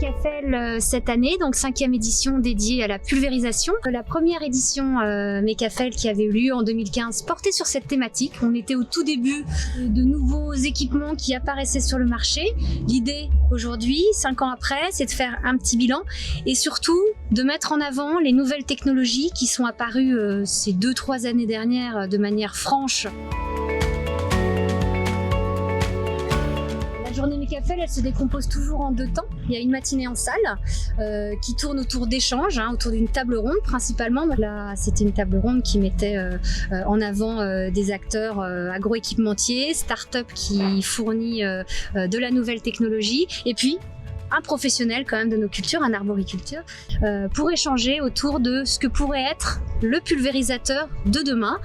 Mecafel cette année, donc 5e édition dédiée à la pulvérisation. La première édition Mecafel qui avait eu lieu en 2015 portait sur cette thématique. On était au tout début de nouveaux équipements qui apparaissaient sur le marché. L'idée aujourd'hui, 5 ans après, c'est de faire un petit bilan et surtout de mettre en avant les nouvelles technologies qui sont apparues ces 2-3 années dernières de manière franche. La journée Mecafel, elle se décompose toujours en 2 temps. Il y a une matinée en salle qui tourne autour d'échanges, autour d'une table ronde principalement. Donc là, c'était une table ronde qui mettait en avant des acteurs agroéquipementiers, start-up qui fournit de la nouvelle technologie, et puis un professionnel quand même de nos cultures, un arboriculteur, pour échanger autour de ce que pourrait être le pulvérisateur de demain.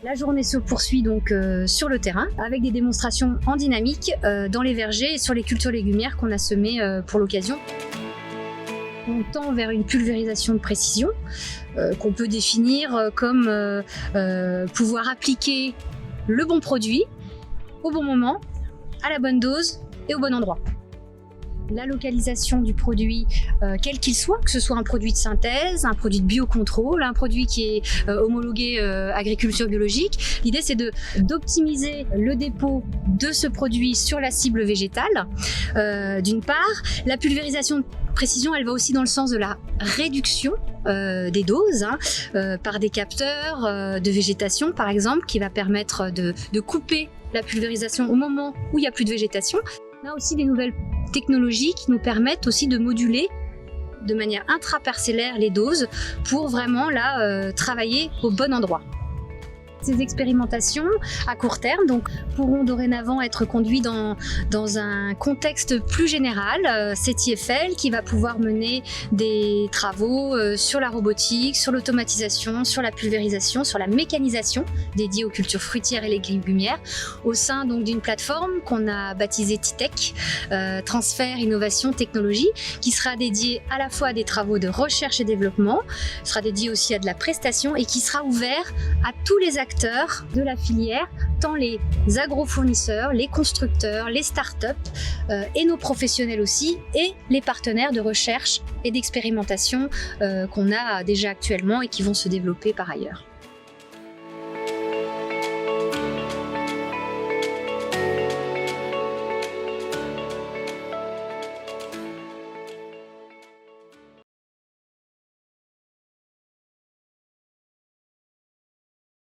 La journée se poursuit donc sur le terrain avec des démonstrations en dynamique dans les vergers et sur les cultures légumières qu'on a semées pour l'occasion. On tend vers une pulvérisation de précision qu'on peut définir comme pouvoir appliquer le bon produit au bon moment, à la bonne dose et au bon endroit. La localisation du produit, quel qu'il soit, que ce soit un produit de synthèse, un produit de biocontrôle, un produit qui est homologué agriculture biologique. L'idée, c'est d'optimiser le dépôt de ce produit sur la cible végétale, d'une part. La pulvérisation de précision, elle va aussi dans le sens de la réduction des doses par des capteurs de végétation, par exemple, qui va permettre de couper la pulvérisation au moment où il n'y a plus de végétation. On a aussi des nouvelles technologies qui nous permettent aussi de moduler de manière intraparcellaire les doses pour vraiment là travailler au bon endroit. Ces expérimentations à court terme pourront dorénavant être conduites dans un contexte plus général. C'est IFL qui va pouvoir mener des travaux sur la robotique, sur l'automatisation, sur la pulvérisation, sur la mécanisation dédiée aux cultures fruitières et légumières au sein donc d'une plateforme qu'on a baptisée TITEC, Transfert, Innovation, Technologie, qui sera dédiée à la fois à des travaux de recherche et développement, sera dédiée aussi à de la prestation et qui sera ouvert à tous les acteurs de la filière, tant les agrofournisseurs, les constructeurs, les startups et nos professionnels aussi, et les partenaires de recherche et d'expérimentation qu'on a déjà actuellement et qui vont se développer par ailleurs.